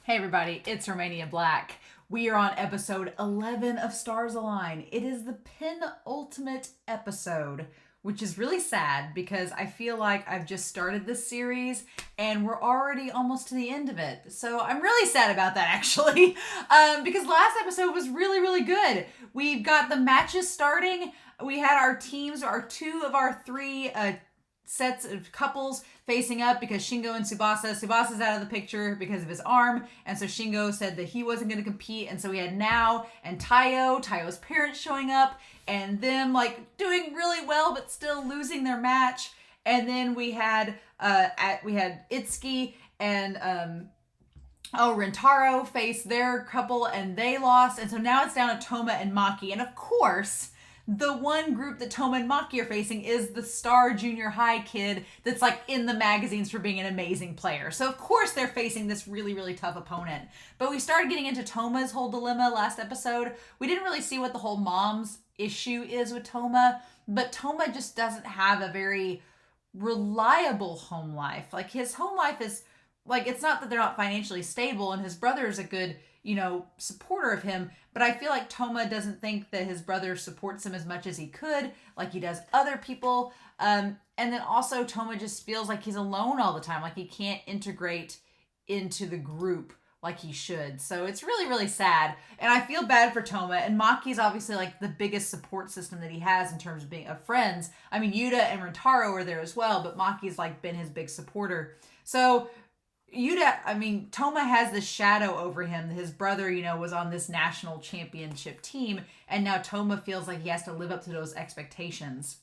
Hey everybody, it's Romania Black. We are on episode 11 of Stars Align. It is the penultimate episode, which is really sad because I feel like I've just started this series and we're already almost to the end of it. So I'm really sad about that actually, because last episode was really good. We've got the matches starting. We had our teams, two of our three sets of couples facing up because Shingo and Tsubasa's out of the picture because of his arm, and so Shingo said that he wasn't going to compete, and so we had Nao and Tayo's parents showing up and them like doing really well but still losing their match. And then we had Itsuki and Rintaro face their couple and they lost, and so now it's down to Toma and Maki. And of course, the one group that Toma and Maki are facing is the star junior high kid that's like in the magazines for being an amazing player. So of course they're facing this really tough opponent. But we started getting into Toma's whole dilemma last episode. We didn't really see what the whole mom's issue is with Toma, but Toma just doesn't have a very reliable home life. Like his home life is like, it's not that they're not financially stable, and his brother is a good, supporter of him, but I feel like Toma doesn't think that his brother supports him as much as he could, like he does other people. And then also Toma just feels like he's alone all the time, like he can't integrate into the group like he should. So it's really sad, and I feel bad for Toma. And Maki's obviously like the biggest support system that he has in terms of being of friends. I mean, Yuta and Rintaro are there as well, but Maki's like been his big supporter. So Toma has this shadow over him. His brother, was on this national championship team, and now Toma feels like he has to live up to those expectations.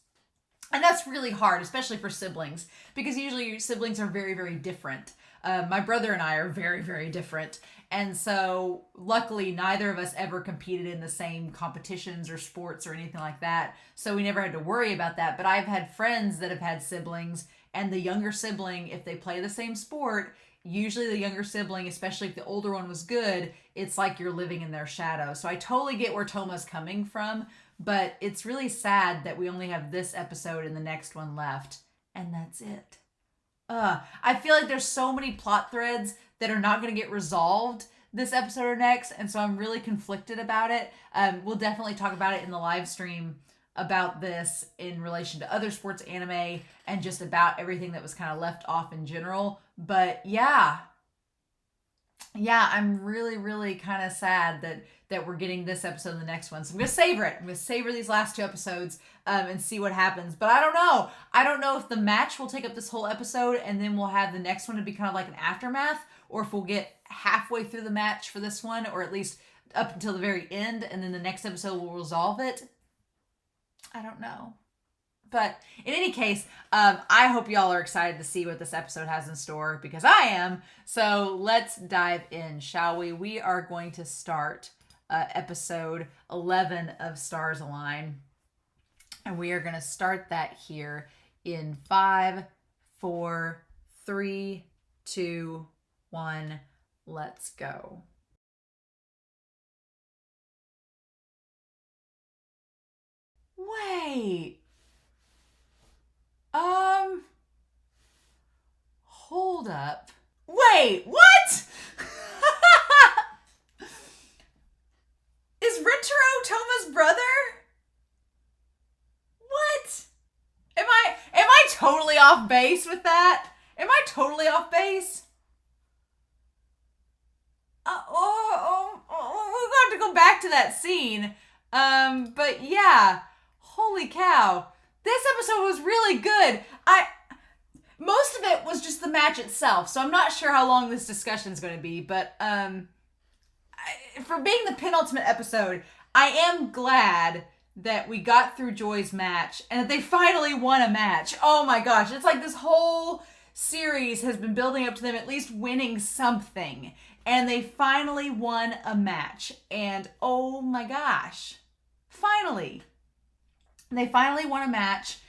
And that's really hard, especially for siblings, because usually your siblings are very different. My brother and I are very different. And so luckily neither of us ever competed in the same competitions or sports or anything like that. So we never had to worry about that. But I've had friends that have had siblings, and the younger sibling, if they play the same sport, usually the younger sibling, especially if the older one was good, it's like you're living in their shadow. So I totally get where Toma's coming from, but it's really sad that we only have this episode and the next one left, and that's it. I feel like there's so many plot threads that are not going to get resolved this episode or next, and so I'm really conflicted about it. We'll definitely talk about it in the live stream about this in relation to other sports anime and just about everything that was kind of left off in general. But yeah, I'm really kind of sad that we're getting this episode and the next one. So I'm going to savor it. I'm going to savor these last two episodes and see what happens. But I don't know. I don't know if the match will take up this whole episode and then we'll have the next one to be kind of like an aftermath, or if we'll get halfway through the match for this one, or at least up until the very end, and then the next episode will resolve it. I don't know. But in any case, I hope y'all are excited to see what this episode has in store, because I am. So let's dive in, shall we? We are going to start episode 11 of Stars Align. And we are going to start that here in 5, 4, 3, 2, 1. Let's go. Wait. Hold up. Wait, what? Is Rintaro Toma's brother? What? Am I totally off base with that? Am I totally off base? We'll have to go back to that scene. But yeah, holy cow. This episode was really good. Most of it was just the match itself, so I'm not sure how long this discussion is going to be, but for being the penultimate episode, I am glad that we got through Joy's match and that they finally won a match. Oh my gosh, it's like this whole series has been building up to them at least winning something, and they finally won a match, and oh my gosh, finally. They finally won a match,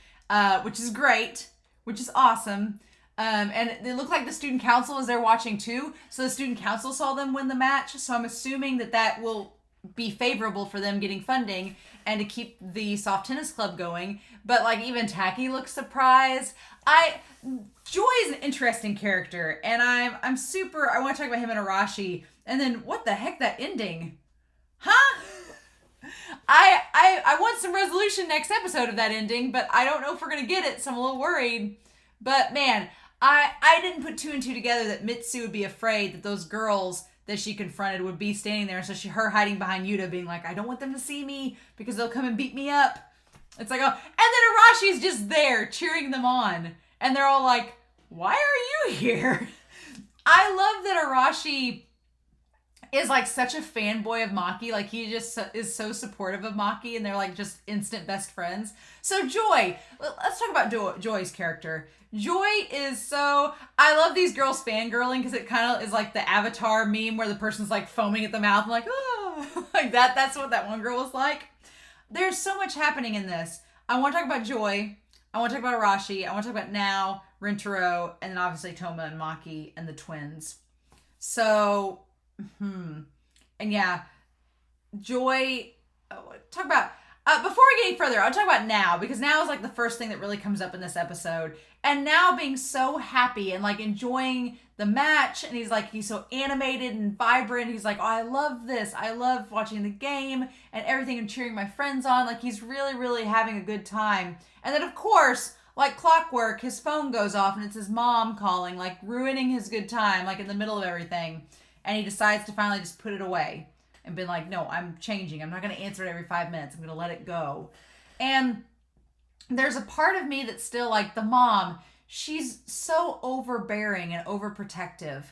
which is great, which is awesome. And it looked like the student council was there watching too. So the student council saw them win the match. So I'm assuming that will be favorable for them getting funding and to keep the soft tennis club going. But like even Taki looks surprised. Joy is an interesting character, and I'm super. I want to talk about him and Arashi, and then what the heck, that ending, huh? I want some resolution next episode of that ending, but I don't know if we're gonna get it, so I'm a little worried. But man, I didn't put two and two together that Mitsu would be afraid that those girls that she confronted would be standing there, and so her hiding behind Yuta being like, I don't want them to see me because they'll come and beat me up. It's like, oh, and then Arashi's just there cheering them on, and they're all like, why are you here? I love that Arashi is like such a fanboy of Maki. Like he just is so supportive of Maki, and they're like just instant best friends. So Joy, let's talk about Joy's character. Joy is so, I love these girls fangirling because it kind of is like the Avatar meme where the person's like foaming at the mouth and like, oh, like that. That's what that one girl was like. There's so much happening in this. I want to talk about Joy. I want to talk about Arashi. I want to talk about Now, Rintaro, and then obviously Toma and Maki and the twins. So, and yeah, Joy, talk about, before we get any further, I'll talk about Now, because Now is like the first thing that really comes up in this episode. And Now being so happy and like enjoying the match, and he's so animated and vibrant. He's like, oh, I love this. I love watching the game and everything and cheering my friends on. Like he's really, really having a good time. And then of course, like clockwork, his phone goes off and it's his mom calling, like ruining his good time, like in the middle of everything. And he decides to finally just put it away and be like, no, I'm changing. I'm not going to answer it every 5 minutes. I'm going to let it go. And there's a part of me that's still like the mom. She's so overbearing and overprotective.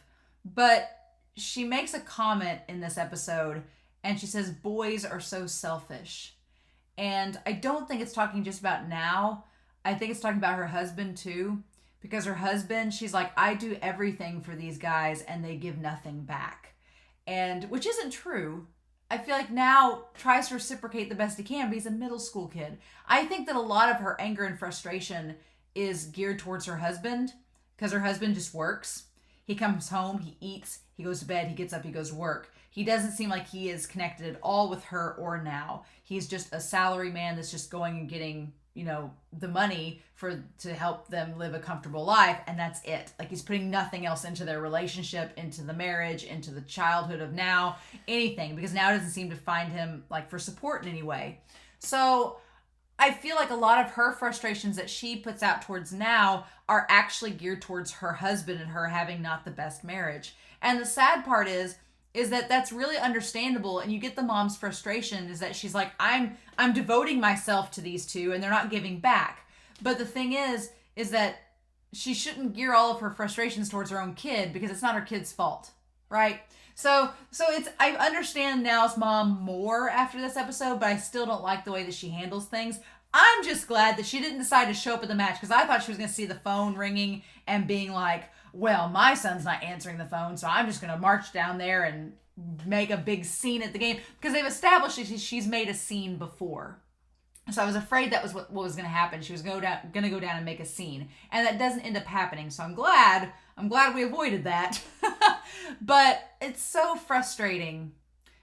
But she makes a comment in this episode and she says, boys are so selfish. And I don't think it's talking just about Now. I think it's talking about her husband too. Because her husband, she's like, I do everything for these guys and they give nothing back. And which isn't true. I feel like Now tries to reciprocate the best he can, but he's a middle school kid. I think that a lot of her anger and frustration is geared towards her husband, because her husband just works. He comes home, he eats, he goes to bed, he gets up, he goes to work. He doesn't seem like he is connected at all with her or Now. He's just a salary man that's just going and getting, the money to help them live a comfortable life, and that's it. Like he's putting nothing else into their relationship, into the marriage, into the childhood of Now, anything, because Now doesn't seem to find him like for support in any way. So I feel like a lot of her frustrations that she puts out towards Now are actually geared towards her husband and her having not the best marriage. And the sad part is that that's really understandable, and you get the mom's frustration is that she's like, I'm devoting myself to these two and they're not giving back. But the thing is that she shouldn't gear all of her frustrations towards her own kid, because it's not her kid's fault, right? So I understand Now's mom more after this episode, but I still don't like the way that she handles things. I'm just glad that she didn't decide to show up at the match, because I thought she was going to see the phone ringing and being like, well, my son's not answering the phone, so I'm just going to march down there and make a big scene at the game. Because they've established that she's made a scene before. So I was afraid that was what was going to happen. She was going to go down and make a scene. And that doesn't end up happening. So I'm glad we avoided that. But it's so frustrating,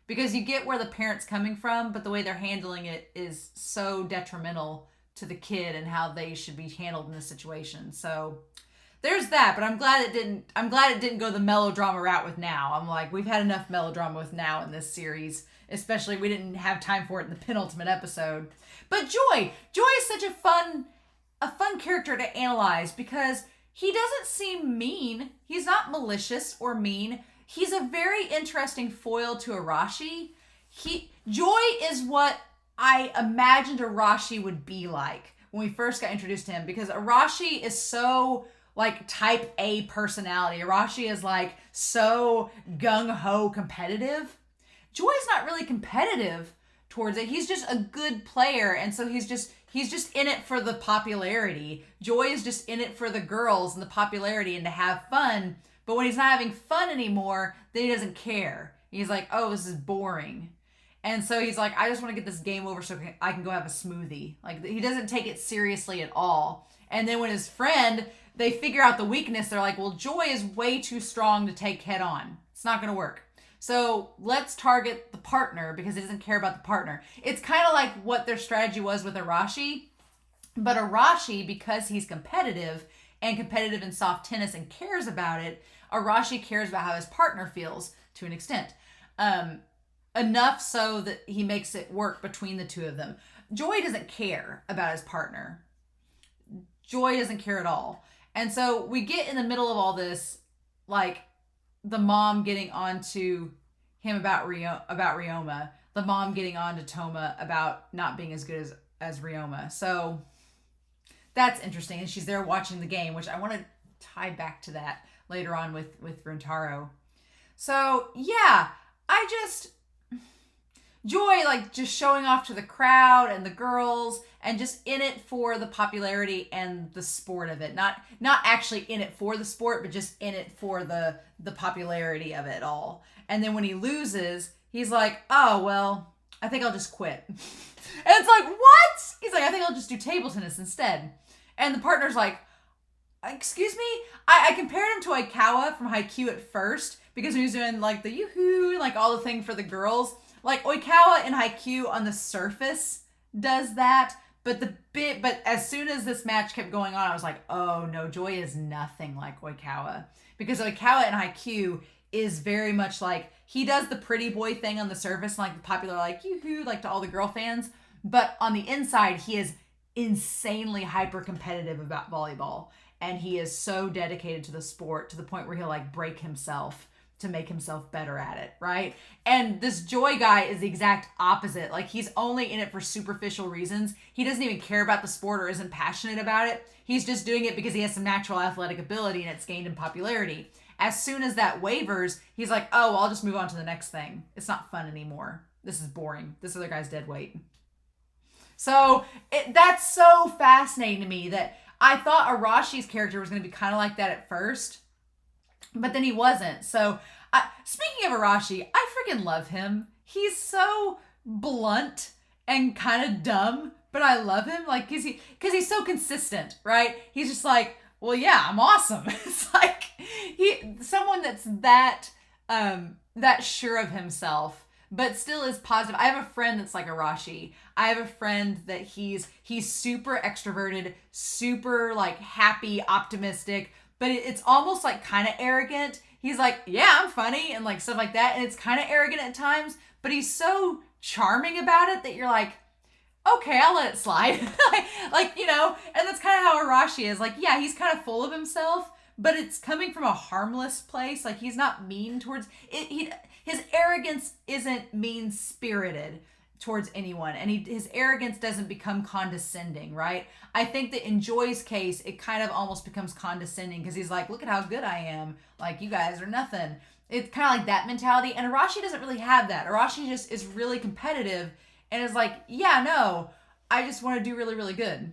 because you get where the parent's coming from, but the way they're handling it is so detrimental to the kid and how they should be handled in this situation. So there's that, but I'm glad it didn't go the melodrama route with Now. I'm like, we've had enough melodrama with Now in this series, especially we didn't have time for it in the penultimate episode. But Joy is such a fun character to analyze, because he doesn't seem mean. He's not malicious or mean. He's a very interesting foil to Arashi. Joy is what I imagined Arashi would be like when we first got introduced to him, because Arashi is so like type A personality. Arashi is like so gung-ho competitive. Joy's not really competitive towards it. He's just a good player, and so he's just in it for the popularity. Joy is just in it for the girls and the popularity and to have fun. But when he's not having fun anymore, then he doesn't care. He's like, oh, this is boring. And so he's like, I just want to get this game over so I can go have a smoothie. Like, he doesn't take it seriously at all. And then when his friend, they figure out the weakness, they're like, well, Joy is way too strong to take head on. It's not going to work. So let's target the partner because he doesn't care about the partner. It's kind of like what their strategy was with Arashi. But Arashi, because he's competitive and competitive in soft tennis and cares about it, Arashi cares about how his partner feels to an extent. Enough so that he makes it work between the two of them. Joy doesn't care about his partner. Joy doesn't care at all. And so we get in the middle of all this, like the mom getting onto him about Ryoma, the mom getting onto Toma about not being as good as Ryoma. So that's interesting. And she's there watching the game, which I want to tie back to that later on with Rintaro. So yeah, Joy, like, just showing off to the crowd and the girls and just in it for the popularity and the sport of it. Not actually in it for the sport, but just in it for the popularity of it all. And then when he loses, he's like, oh, well, I think I'll just quit. And it's like, what? He's like, I think I'll just do table tennis instead. And the partner's like, excuse me? I compared him to Oikawa from Haikyuu at first because he was doing, like, the yoo-hoo, like, all the thing for the girls. Like, Oikawa in Haikyuu on the surface does that, but as soon as this match kept going on, I was like, oh no, Joy is nothing like Oikawa. Because Oikawa in Haikyuu is very much like, he does the pretty boy thing on the surface, and like the popular, like, yoo-hoo, like to all the girl fans, but on the inside, he is insanely hyper competitive about volleyball, and he is so dedicated to the sport to the point where he'll like break himself to make himself better at it, right? And this Joy guy is the exact opposite. Like, he's only in it for superficial reasons. He doesn't even care about the sport or isn't passionate about it. He's just doing it because he has some natural athletic ability and it's gained in popularity. As soon as that wavers, he's like, oh, well, I'll just move on to the next thing. It's not fun anymore. This is boring. This other guy's dead weight. So that's so fascinating to me that I thought Arashi's character was going to be kind of like that at first, but then he wasn't. So, speaking of Arashi, I freaking love him. He's so blunt and kind of dumb, but I love him. Like, because he's so consistent, right? He's just like, well, yeah, I'm awesome. It's like someone that's that sure of himself, but still is positive. I have a friend that's like Arashi. I have a friend that he's super extroverted, super like happy, optimistic, but it's almost like kind of arrogant. He's like, yeah, I'm funny and like stuff like that. And it's kind of arrogant at times, but he's so charming about it that you're like, okay, I'll let it slide. like, you know, and that's kind of how Arashi is. Like, yeah, he's kind of full of himself, but it's coming from a harmless place. Like, he's not mean towards it. His arrogance isn't mean-spirited towards anyone, and his arrogance doesn't become condescending, right? I think that in Joy's case, it kind of almost becomes condescending because he's like, look at how good I am. Like, you guys are nothing. It's kind of like that mentality, and Arashi doesn't really have that. Arashi just is really competitive and is like, yeah, no, I just want to do really, really good.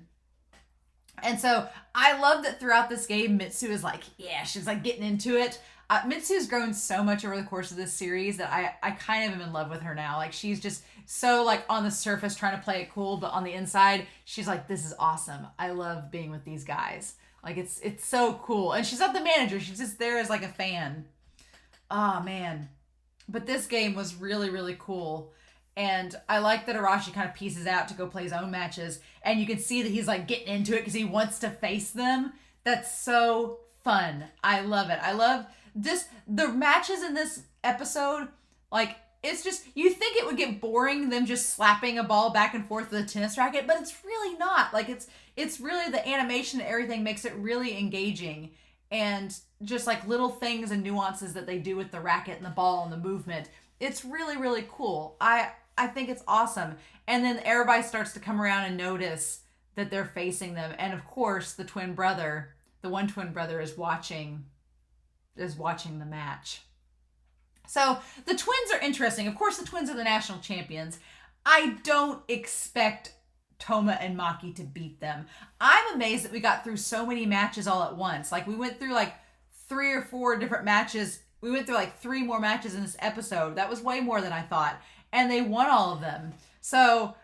And so I love that throughout this game, Mitsu is like, yeah, she's like getting into it. Mitsu's grown so much over the course of this series that I kind of am in love with her now. Like, she's just so like on the surface trying to play it cool, but on the inside, she's like, this is awesome. I love being with these guys. Like, it's so cool. And she's not the manager. She's just there as like a fan. Oh, man. But this game was really, really cool. And I like that Arashi kind of pieces out to go play his own matches. And you can see that he's like getting into it because he wants to face them. That's so fun. I love it. I love the matches in this episode. Like, it's just, you think it would get boring, them just slapping a ball back and forth with a tennis racket, but it's really not. Like, it's really the animation and everything makes it really engaging. And just like little things and nuances that they do with the racket and the ball and the movement. It's really, really cool. I think it's awesome. And then everybody starts to come around and notice that they're facing them. And of course, the one twin brother is watching the match. So the twins are interesting. Of course, the twins are the national champions. I don't expect Toma and Maki to beat them. I'm amazed that we got through so many matches all at once. Like, we went through like 3 or 4 different matches. We went through like 3 more matches in this episode. That was way more than I thought. And they won all of them. So,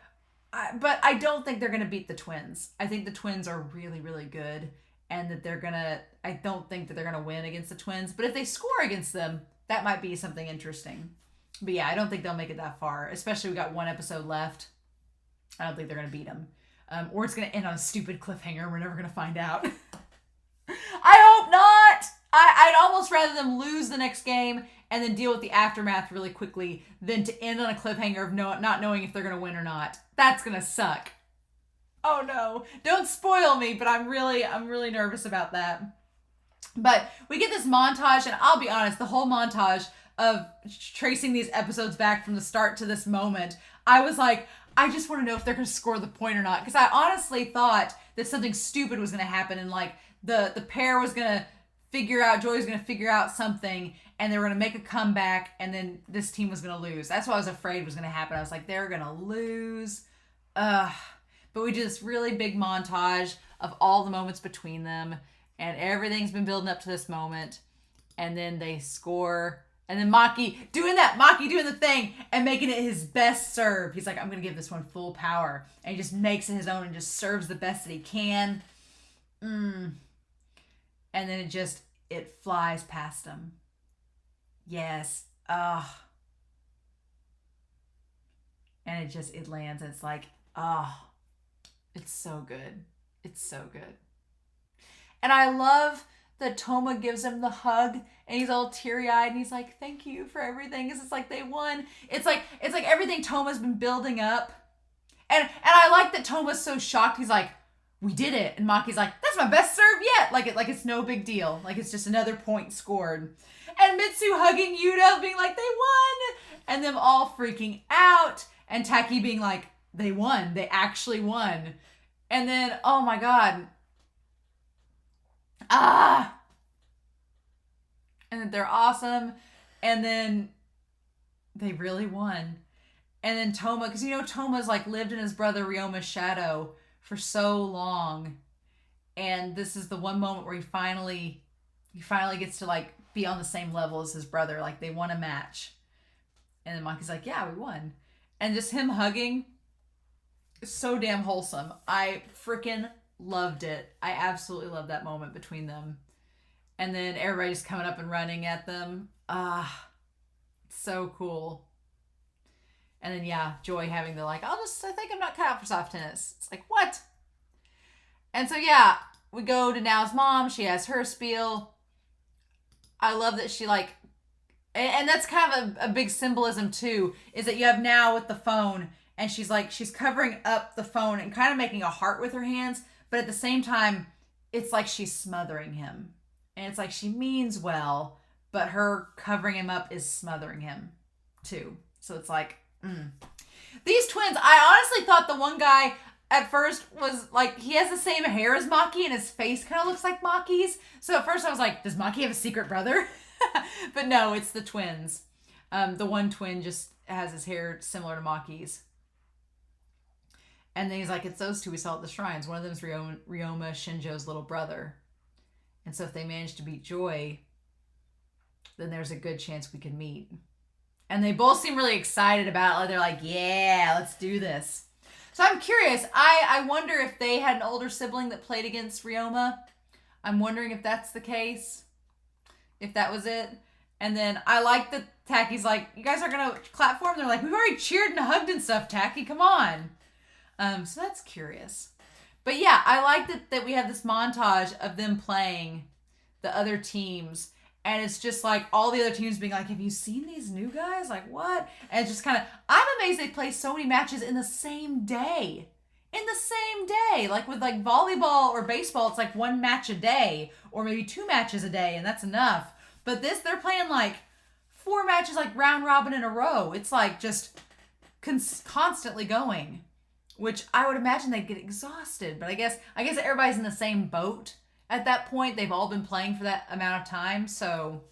but I don't think they're going to beat the twins. I think the twins are really, really good. And that I don't think that they're going to win against the twins. But if they score against them, that might be something interesting. But yeah, I don't think they'll make it that far. Especially we got one episode left. I don't think they're going to beat them. Or it's going to end on a stupid cliffhanger. We're never going to find out. I hope not. I'd almost rather them lose the next game and then deal with the aftermath really quickly than to end on a cliffhanger of not knowing if they're going to win or not. That's going to suck. Oh no. Don't spoil me, but I'm really nervous about that. But we get this montage, and I'll be honest, the whole montage of tracing these episodes back from the start to this moment, I was like, I just want to know if they're going to score the point or not. Because I honestly thought that something stupid was going to happen, and like the pair was going to Joy was going to figure out something, and they were going to make a comeback, and then this team was going to lose. That's what I was afraid was going to happen. I was like, they're going to lose. But we do this really big montage of all the moments between them, and everything's been building up to this moment, and then they score. And then Maki doing the thing and making it his best serve. He's like, I'm going to give this one full power. And he just makes it his own and just serves the best that he can. And then it flies past him. Yes. And it lands. And it's like, it's so good. It's so good. And I love that Toma gives him the hug and he's all teary-eyed and he's like, thank you for everything. It's like they won. It's like everything Toma's been building up. And I like that Toma's so shocked. He's like, we did it. And Maki's like, that's my best serve yet. Like it's no big deal. Like it's just another point scored. And Mitsu hugging Yuta, being like, they won. And them all freaking out. And Taki being like, they won. They actually won. And then, oh my God. And then they're awesome. And then they really won. And then Toma, because Toma's like lived in his brother Ryoma's shadow for so long. And this is the one moment where he finally gets to like be on the same level as his brother. Like they won a match. And then Maki's like, yeah, we won. And just him hugging is so damn wholesome. I freaking loved it. I absolutely loved that moment between them. And then everybody just coming up and running at them. So cool. And then, yeah, Joy having the like, I think I'm not cut out for soft tennis. It's like, what? And so, yeah, we go to Nao's mom. She has her spiel. I love that she like, and that's kind of a big symbolism too, is that you have Nao with the phone and she's covering up the phone and kind of making a heart with her hands. But at the same time, it's like she's smothering him. And it's like she means well, but her covering him up is smothering him too. So it's like, These twins, I honestly thought the one guy at first was like, he has the same hair as Maki and his face kind of looks like Maki's. So at first I was like, does Maki have a secret brother? But no, it's the twins. The one twin just has his hair similar to Maki's. And then he's like, it's those two we saw at the shrines. One of them is Ryoma Shinjo's little brother. And so if they manage to beat Joy, then there's a good chance we can meet. And they both seem really excited about it. Like they're like, yeah, let's do this. So I'm curious. I wonder if they had an older sibling that played against Ryoma. I'm wondering if that's the case. If that was it. And then I like that Taki's like, you guys are going to clap for him? They're like, we've already cheered and hugged and stuff, Taki. Come on. So that's curious. But yeah, I like that we have this montage of them playing the other teams. And it's just like all the other teams being like, have you seen these new guys? Like, what? And it's just kind of, I'm amazed they play so many matches in the same day. In the same day. Like with like volleyball or baseball, it's like one match a day. Or maybe 2 matches a day, and that's enough. But this, they're playing like 4 matches like round robin in a row. It's like just constantly going. Which I would imagine they'd get exhausted. But I guess everybody's in the same boat. At that point, they've all been playing for that amount of time. So,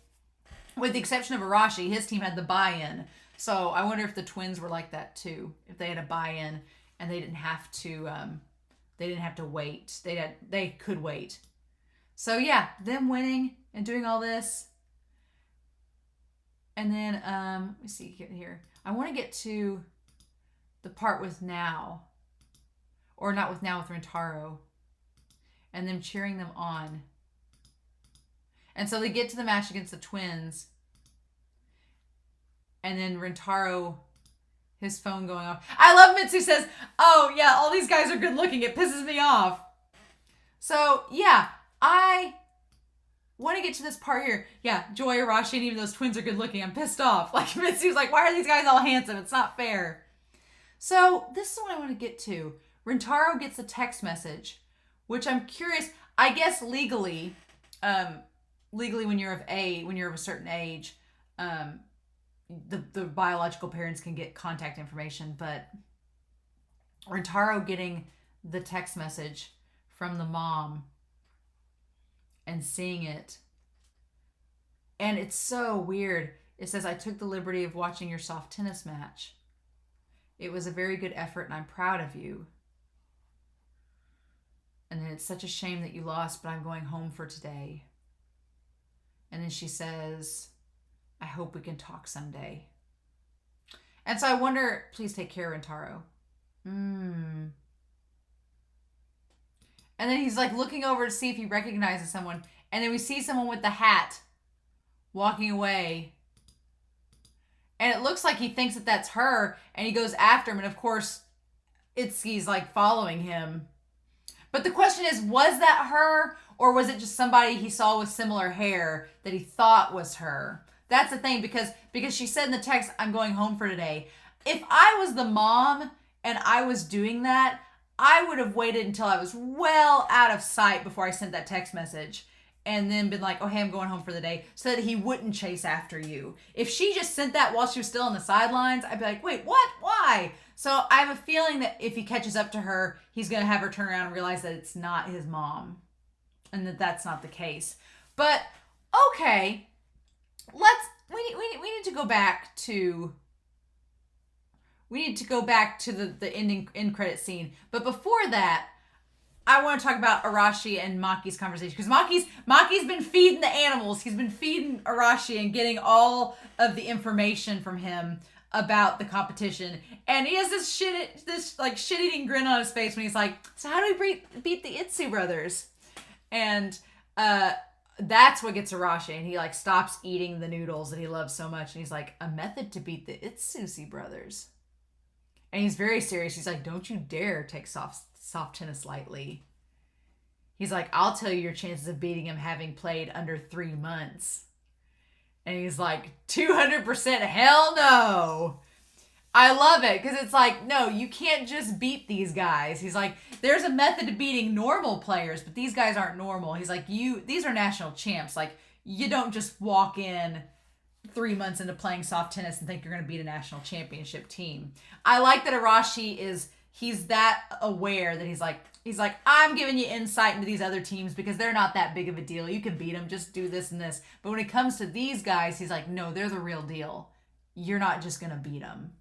with the exception of Arashi, his team had the buy-in. So, I wonder if the twins were like that too. If they had a buy-in and they didn't have to wait. They could wait. So, yeah, them winning and doing all this. And then, let me see here. I want to get to the part with Now. Or not with Now, with Rintaro. And them cheering them on. And so they get to the match against the twins. And then Rintaro, his phone going off. I love Mitsu says, oh yeah, all these guys are good looking. It pisses me off. So yeah, I want to get to this part here. Yeah, Joy, Arashi, and even those twins are good looking. I'm pissed off. Like Mitsu's like, why are these guys all handsome? It's not fair. So this is what I want to get to. Rintaro gets a text message, which I'm curious. I guess legally when you're of a certain age, the biological parents can get contact information, but Rintaro getting the text message from the mom and seeing it, and it's so weird. It says, I took the liberty of watching your soft tennis match. It was a very good effort and I'm proud of you. And then it's such a shame that you lost, but I'm going home for today. And then she says, I hope we can talk someday. And so I wonder, please take care, Rintaro. And then he's like looking over to see if he recognizes someone. And then we see someone with the hat walking away. And it looks like he thinks that that's her. And he goes after him. And of course, Itsuki's like following him. But the question is, was that her? Or was it just somebody he saw with similar hair that he thought was her? That's the thing, because she said in the text, I'm going home for today. If I was the mom and I was doing that, I would have waited until I was well out of sight before I sent that text message. And then been like, oh, hey, I'm going home for the day, so that he wouldn't chase after you. If she just sent that while she was still on the sidelines, I'd be like, wait, what? Why? So I have a feeling that if he catches up to her, he's going to have her turn around and realize that it's not his mom. And that that's not the case. But, okay, we need to go back to... We need to go back to the end credit scene. But before that, I want to talk about Arashi and Maki's conversation. Because Maki's been feeding the animals. He's been feeding Arashi and getting all of the information from him about the competition. And he has this shit-eating grin on his face when he's like, so how do we beat the Itsu brothers? And that's what gets Arashi. And he like stops eating the noodles that he loves so much. And he's like, a method to beat the Itsusi brothers. And he's very serious. He's like, don't you dare take soft tennis lightly. He's like, I'll tell you your chances of beating him having played under 3 months. And he's like, 200% hell no. I love it, because it's like, no, you can't just beat these guys. He's like, there's a method to beating normal players, but these guys aren't normal. He's like, these are national champs. Like, you don't just walk in 3 months into playing soft tennis and think you're going to beat a national championship team. I like that Arashi he's that aware that he's like, I'm giving you insight into these other teams because they're not that big of a deal. You can beat them, just do this and this. But when it comes to these guys, he's like, no, they're the real deal. You're not just going to beat them.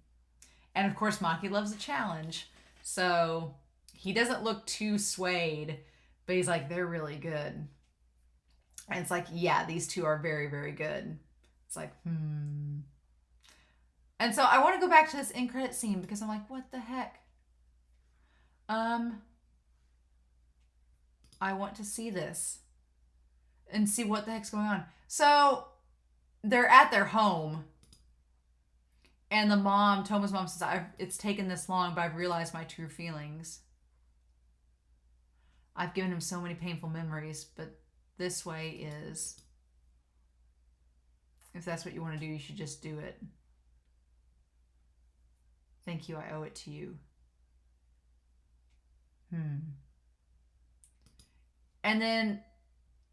And of course, Maki loves a challenge. So he doesn't look too swayed, but he's like, they're really good. And it's like, yeah, these two are very, very good. It's like, And so I want to go back to this end credit scene because I'm like, what the heck? I want to see this and see what the heck's going on. So they're at their home and Toma's mom says, it's taken this long, but I've realized my true feelings. I've given him so many painful memories, but this way is, if that's what you want to do, you should just do it. Thank you, I owe it to you. And then,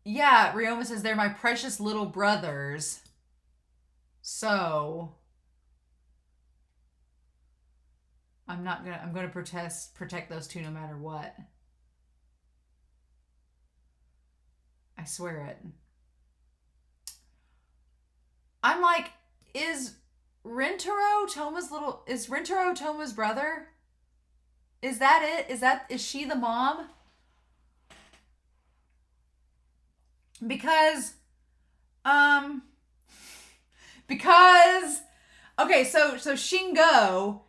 yeah, Ryoma says, they're my precious little brothers. So, I'm going to protect those two no matter what. I swear it. I'm like, is Rintaro Toma's brother? Is that it? Is she the mom? Because okay, so Shingo,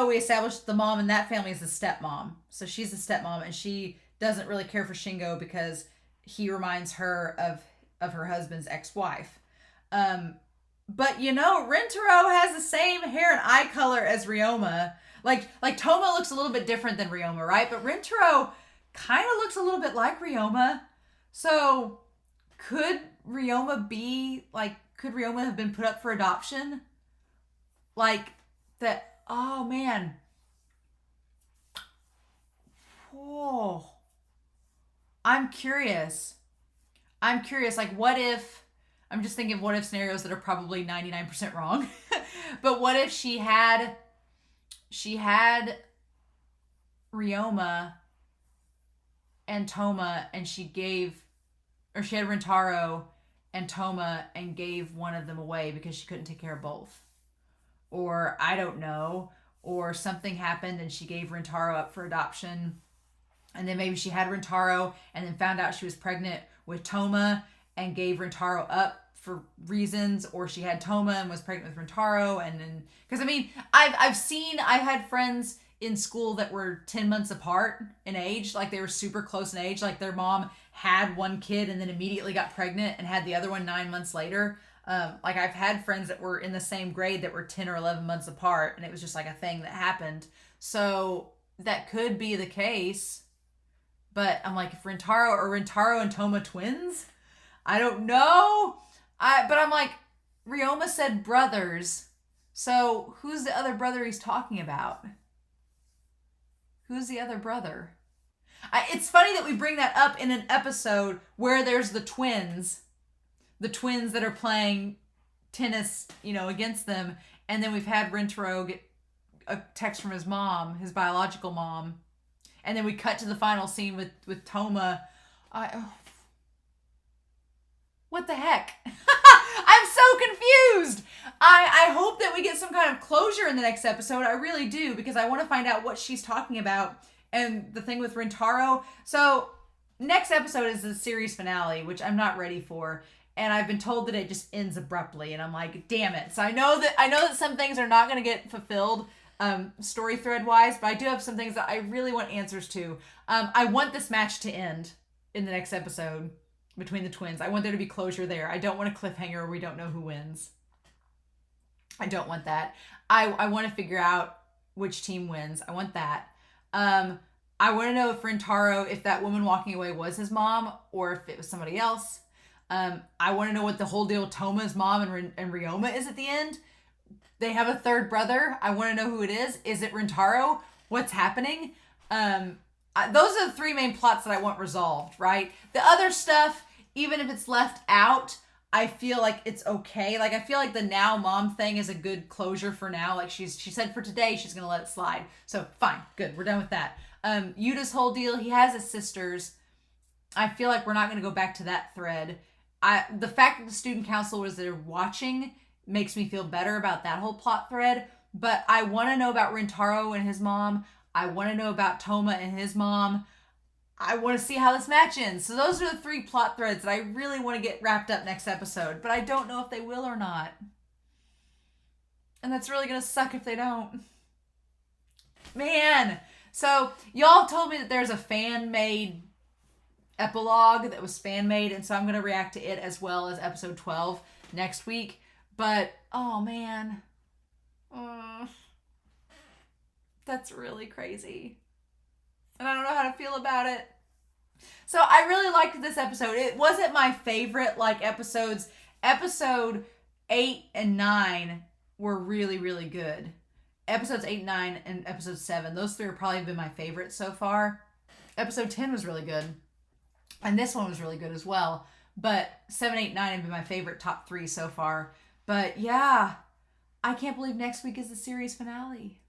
we established the mom in that family is the stepmom. So she's the stepmom and she doesn't really care for Shingo because he reminds her of her husband's ex-wife. But Rintaro has hair and eye color as Ryoma. Like Toma looks a little bit different than Ryoma, right? But Rintaro kind of looks a little bit like Ryoma. So could Ryoma have been put up for adoption? Like that, oh man. Oh. I'm curious. Like, what if, I'm just thinking what if scenarios that are probably 99% wrong. But what if she had Ryoma and Toma and she had Rintaro and Toma and gave one of them away because she couldn't take care of both. Or I don't know. Or something happened and she gave Rintaro up for adoption. And then maybe she had Rintaro and then found out she was pregnant with Toma and gave Rintaro up for reasons, or she had Toma and was pregnant with Rintaro. And then, because I mean, I've had friends in school that were 10 months apart in age. Like they were super close in age. Like their mom had one kid and then immediately got pregnant and had the other one 9 months later. Like I've had friends that were in the same grade that were 10 or 11 months apart, and it was just like a thing that happened. So that could be the case. But I'm like, if Rintaro and Toma twins? I don't know. But I'm like, Ryoma said brothers. So who's the other brother he's talking about? Who's the other brother? It's funny that we bring that up in an episode where there's the twins that are playing tennis, against them. And then we've had Rintaro get a text from his mom, his biological mom. And then we cut to the final scene with Toma. What the heck? I'm so confused. I hope that we get some kind of closure in the next episode. I really do, because I want to find out what she's talking about and the thing with Rintaro. So next episode is the series finale, which I'm not ready for. And I've been told that it just ends abruptly. And I'm like, damn it. So I know that some things are not going to get fulfilled story thread wise, but I do have some things that I really want answers to. I want this match to end in the next episode between the twins. I want there to be closure there. I don't want a cliffhanger where we don't know who wins. I don't want that. I want to figure out which team wins. I want that. I want to know if Rintaro, if that woman walking away was his mom or if it was somebody else. I want to know what the whole deal with Toma's mom and Ryoma is at the end. They have a third brother. I want to know who it is. Is it Rintaro? What's happening? Those are the three main plots that I want resolved, right? The other stuff, even if it's left out, I feel like it's okay. Like, I feel like the now mom thing is a good closure for now. Like, she said for today, she's going to let it slide. So, fine. Good. We're done with that. Yuta's whole deal, he has his sisters. I feel like we're not going to go back to that thread. The fact that the student council was there watching makes me feel better about that whole plot thread. But I want to know about Rintaro and his mom. I want to know about Toma and his mom. I want to see how this match ends. So those are the three plot threads that I really want to get wrapped up next episode. But I don't know if they will or not. And that's really going to suck if they don't. Man. So y'all told me that there's a fan-made epilogue that was fan-made. And so I'm going to react to it as well as episode 12 next week. But, oh man. That's really crazy. And I don't know how to feel about it. So I really liked this episode. It wasn't my favorite, episodes. Episode 8 and 9 were really, really good. Episodes 8, 9, and episode 7. Those three have probably been my favorites so far. Episode 10 was really good. And this one was really good as well. But 7, 8, 9 have been my favorite top 3 so far. But yeah, I can't believe next week is the series finale.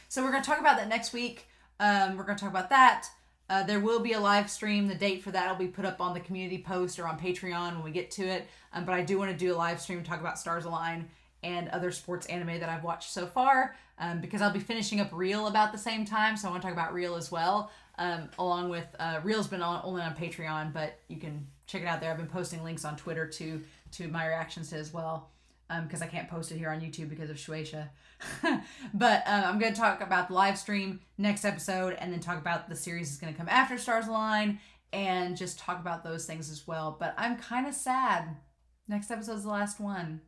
So we're going to talk about that next week. We're going to talk about that. There will be a live stream. The date for that will be put up on the community post or on Patreon when we get to it. But I do want to do a live stream and talk about Stars Align and other sports anime that I've watched so far, because I'll be finishing up Reel about the same time. So I want to talk about Reel as well, along with Reel's been only on Patreon, but you can check it out there. I've been posting links on Twitter to my reactions to it as well, because I can't post it here on YouTube because of Shueisha. But I'm going to talk about the live stream next episode, and then talk about the series is going to come after Stars Align, and just talk about those things as well. But I'm kind of sad. Next episode's the last one.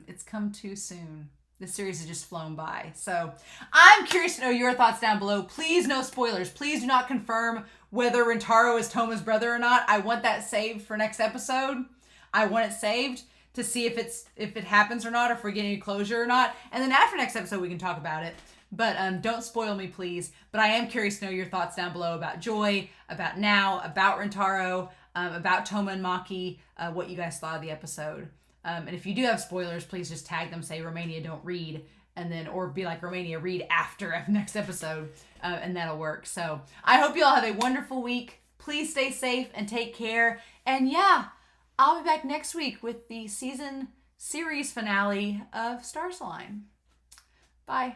It's come too soon. This series has just flown by. So I'm curious to know your thoughts down below. Please, no spoilers. Please do not confirm whether Rintaro is Toma's brother or not. I want that saved for next episode. I want it saved to see if it happens or not, or if we get any closure or not. And then after next episode, we can talk about it. But don't spoil me, please. But I am curious to know your thoughts down below about Joy, about Now, about Rintaro, about Toma and Maki, what you guys thought of the episode. And if you do have spoilers, please just tag them, say Romania don't read, and then, or be like Romania read after next episode, and that'll work. So I hope you all have a wonderful week. Please stay safe and take care. And yeah, I'll be back next week with the series finale of Stars Align. Bye.